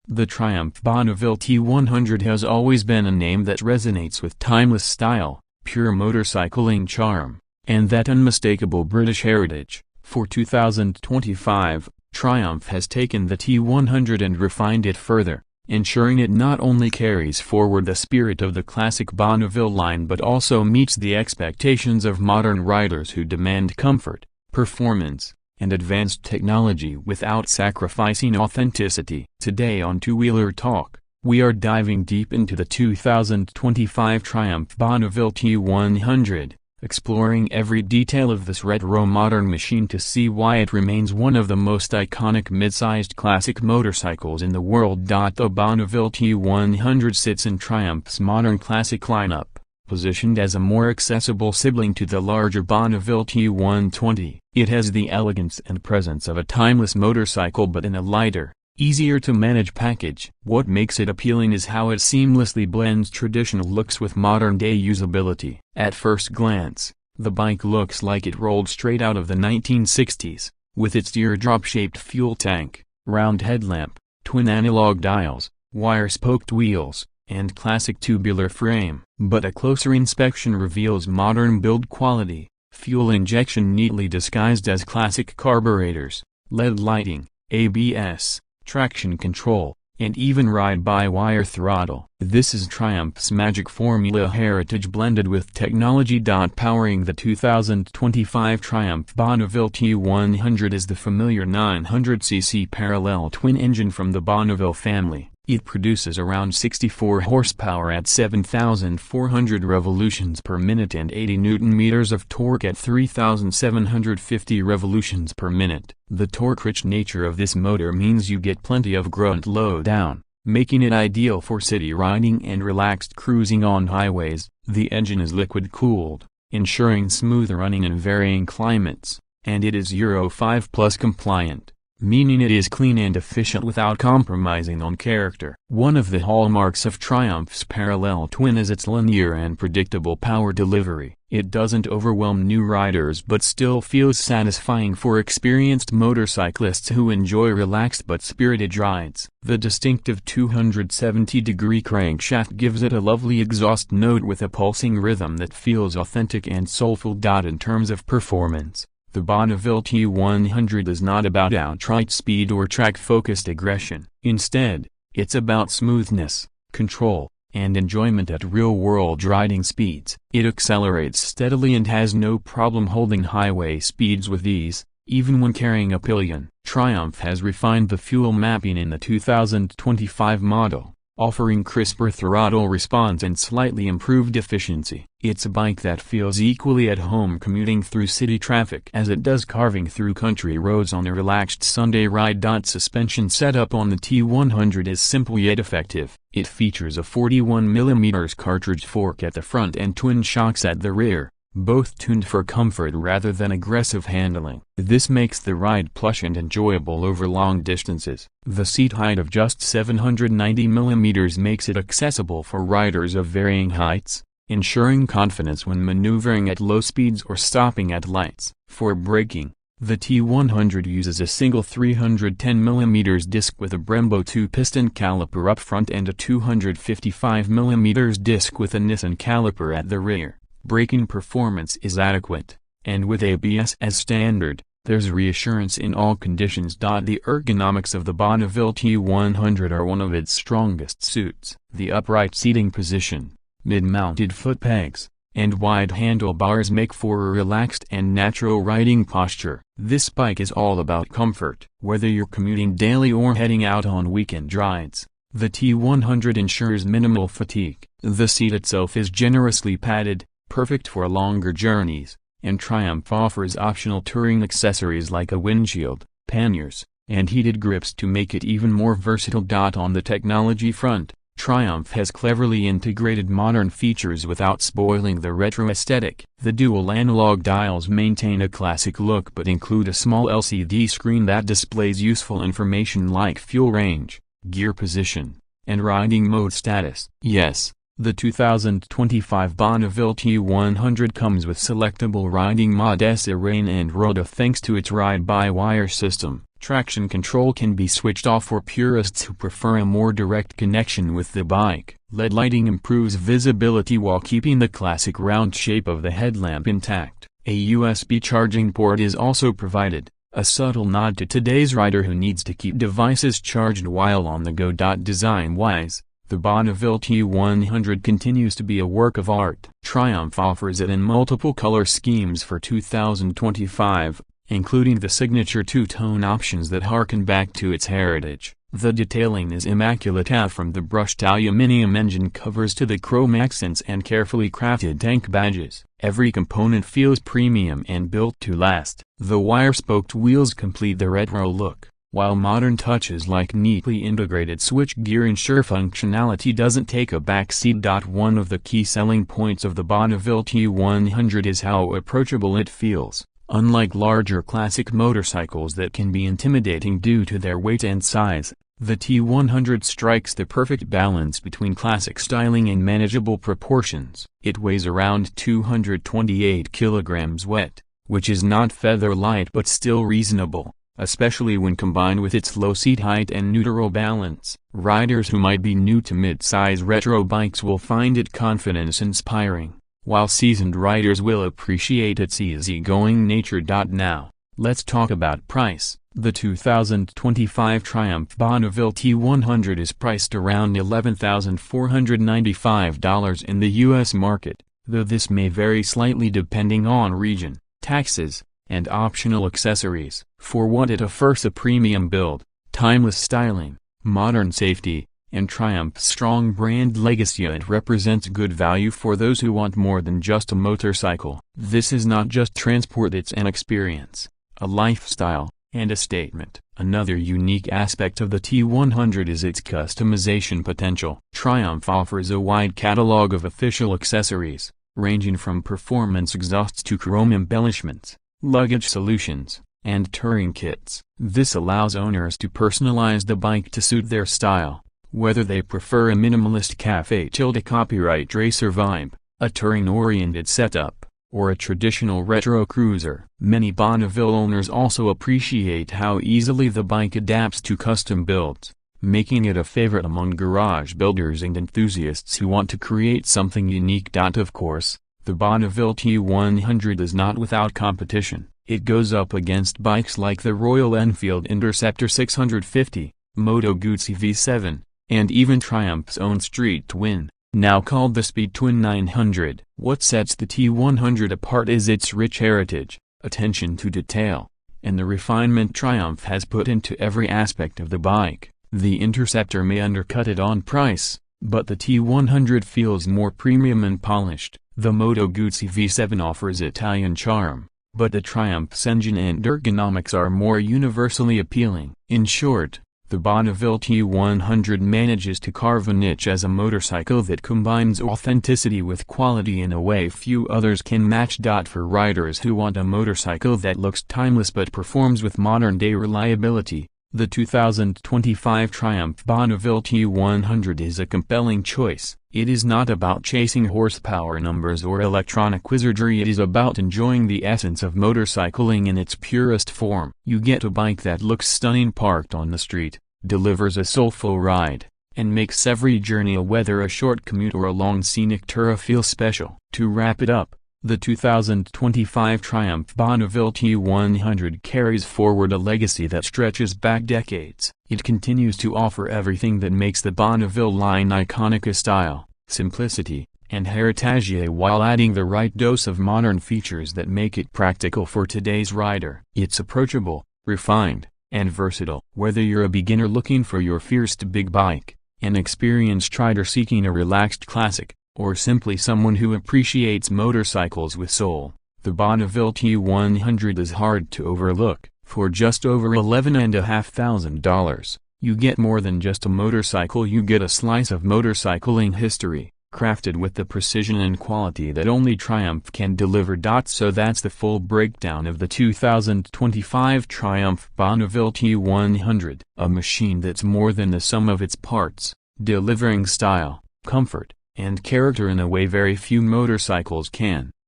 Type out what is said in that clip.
The Triumph Bonneville T100 has always been a name that resonates with timeless style, pure motorcycling charm, and that unmistakable British heritage. For 2025, Triumph has taken the T100 and refined it further, ensuring it not only carries forward the spirit of the classic Bonneville line but also meets the expectations of modern riders who demand comfort, performance, and advanced technology without sacrificing authenticity. Today on Two Wheeler Talk, we are diving deep into the 2025 Triumph Bonneville T100, exploring every detail of this retro modern machine to see why it remains one of the most iconic mid-sized classic motorcycles in the world. The Bonneville T100 sits in Triumph's modern classic lineup, positioned as a more accessible sibling to the larger Bonneville T120. It has the elegance and presence of a timeless motorcycle but in a lighter, easier-to-manage package. What makes it appealing is how it seamlessly blends traditional looks with modern-day usability. At first glance, the bike looks like it rolled straight out of the 1960s, with its teardrop-shaped fuel tank, round headlamp, twin analog dials, wire-spoked wheels, and classic tubular frame. But a closer inspection reveals modern build quality, fuel injection neatly disguised as classic carburetors, LED lighting, ABS, traction control, and even ride-by-wire throttle. This is Triumph's magic formula, heritage blended with technology. Powering the 2025 Triumph Bonneville T100 is the familiar 900cc parallel twin engine from the Bonneville family. It produces around 64 horsepower at 7,400 revolutions per minute and 80 Nm of torque at 3,750 revolutions per minute. The torque-rich nature of this motor means you get plenty of grunt low down, making it ideal for city riding and relaxed cruising on highways. The engine is liquid-cooled, ensuring smooth running in varying climates, and it is Euro 5+ compliant, meaning it is clean and efficient without compromising on character. One of the hallmarks of Triumph's parallel twin is its linear and predictable power delivery. It doesn't overwhelm new riders but still feels satisfying for experienced motorcyclists who enjoy relaxed but spirited rides. The distinctive 270-degree crankshaft gives it a lovely exhaust note with a pulsing rhythm that feels authentic and soulful. In terms of performance, the Bonneville T100 is not about outright speed or track-focused aggression. Instead, it's about smoothness, control, and enjoyment at real-world riding speeds. It accelerates steadily and has no problem holding highway speeds with ease, even when carrying a pillion. Triumph has refined the fuel mapping in the 2025 model, offering crisper throttle response and slightly improved efficiency. It's a bike that feels equally at home commuting through city traffic as it does carving through country roads on a relaxed Sunday ride. Suspension setup on the T100 is simple yet effective. It features a 41mm cartridge fork at the front and twin shocks at the rear, both tuned for comfort rather than aggressive handling. This makes the ride plush and enjoyable over long distances. The seat height of just 790mm makes it accessible for riders of varying heights, ensuring confidence when maneuvering at low speeds or stopping at lights. For braking, the T100 uses a single 310mm disc with a Brembo 2-piston caliper up front and a 255mm disc with a Nissan caliper at the rear. Braking performance is adequate, and with ABS as standard, there's reassurance in all conditions. The ergonomics of the Bonneville T100 are one of its strongest suits. The upright seating position, mid-mounted foot pegs, and wide handlebars make for a relaxed and natural riding posture. This bike is all about comfort. Whether you're commuting daily or heading out on weekend rides, the T100 ensures minimal fatigue. The seat itself is generously padded, perfect for longer journeys, and Triumph offers optional touring accessories like a windshield, panniers, and heated grips to make it even more versatile. On the technology front, Triumph has cleverly integrated modern features without spoiling the retro aesthetic. The dual analog dials maintain a classic look but include a small LCD screen that displays useful information like fuel range, gear position, and riding mode status. Yes, The 2025 Bonneville T100 comes with selectable riding modes Rain and Roda thanks to its ride-by-wire system. Traction control can be switched off for purists who prefer a more direct connection with the bike. LED lighting improves visibility while keeping the classic round shape of the headlamp intact. A USB charging port is also provided, a subtle nod to today's rider who needs to keep devices charged while on the go. Design-wise, the Bonneville T100 continues to be a work of art. Triumph offers it in multiple color schemes for 2025, including the signature two-tone options that harken back to its heritage. The detailing is immaculate, from the brushed aluminum engine covers to the chrome accents and carefully crafted tank badges. Every component feels premium and built to last. The wire-spoked wheels complete the retro look, while modern touches like neatly integrated switchgear ensure functionality doesn't take a backseat. One of the key selling points of the Bonneville T100 is how approachable it feels. Unlike larger classic motorcycles that can be intimidating due to their weight and size, the T100 strikes the perfect balance between classic styling and manageable proportions. It weighs around 228 kilograms wet, which is not feather light but still reasonable, especially when combined with its low seat height and neutral balance. Riders who might be new to mid-size retro bikes will find it confidence-inspiring, while seasoned riders will appreciate its easygoing nature. Now, let's talk about price. The 2025 Triumph Bonneville T100 is priced around $11,495 in the U.S. market, though this may vary slightly depending on region, taxes, and optional accessories. For what it offers: a premium build, timeless styling, modern safety, and Triumph's strong brand legacy, it represents good value for those who want more than just a motorcycle. This is not just transport, it's an experience, a lifestyle, and a statement. Another unique aspect of the T100 is its customization potential. Triumph offers a wide catalog of official accessories, ranging from performance exhausts to chrome embellishments, luggage solutions, and touring kits. This allows owners to personalize the bike to suit their style, whether they prefer a minimalist cafe copyright racer vibe, a touring-oriented setup, or a traditional retro cruiser. Many Bonneville owners also appreciate how easily the bike adapts to custom builds, making it a favorite among garage builders and enthusiasts who want to create something unique. Of course, the Bonneville T100 is not without competition. It goes up against bikes like the Royal Enfield Interceptor 650, Moto Guzzi V7, and even Triumph's own street twin, now called the Speed Twin 900. What sets the T100 apart is its rich heritage, attention to detail, and the refinement Triumph has put into every aspect of the bike. The Interceptor may undercut it on price, but the T100 feels more premium and polished. The Moto Guzzi V7 offers Italian charm, but the Triumph's engine and ergonomics are more universally appealing. In short, the Bonneville T100 manages to carve a niche as a motorcycle that combines authenticity with quality in a way few others can match. For riders who want a motorcycle that looks timeless but performs with modern-day reliability, the 2025 Triumph Bonneville T100 is a compelling choice. It is not about chasing horsepower numbers or electronic wizardry, it is about enjoying the essence of motorcycling in its purest form. You get a bike that looks stunning parked on the street, delivers a soulful ride, and makes every journey, whether a short commute or a long scenic tour, feel special. To wrap it up, the 2025 Triumph Bonneville T100 carries forward a legacy that stretches back decades. It continues to offer everything that makes the Bonneville line iconic: style, simplicity, and heritage, while adding the right dose of modern features that make it practical for today's rider. It's approachable, refined, and versatile. Whether you're a beginner looking for your first big bike, an experienced rider seeking a relaxed classic, or simply someone who appreciates motorcycles with soul, the Bonneville T100 is hard to overlook. For just over $11,500, you get more than just a motorcycle, you get a slice of motorcycling history, crafted with the precision and quality that only Triumph can deliver. So that's the full breakdown of the 2025 Triumph Bonneville T100, a machine that's more than the sum of its parts, delivering style, comfort, and character in a way very few motorcycles can.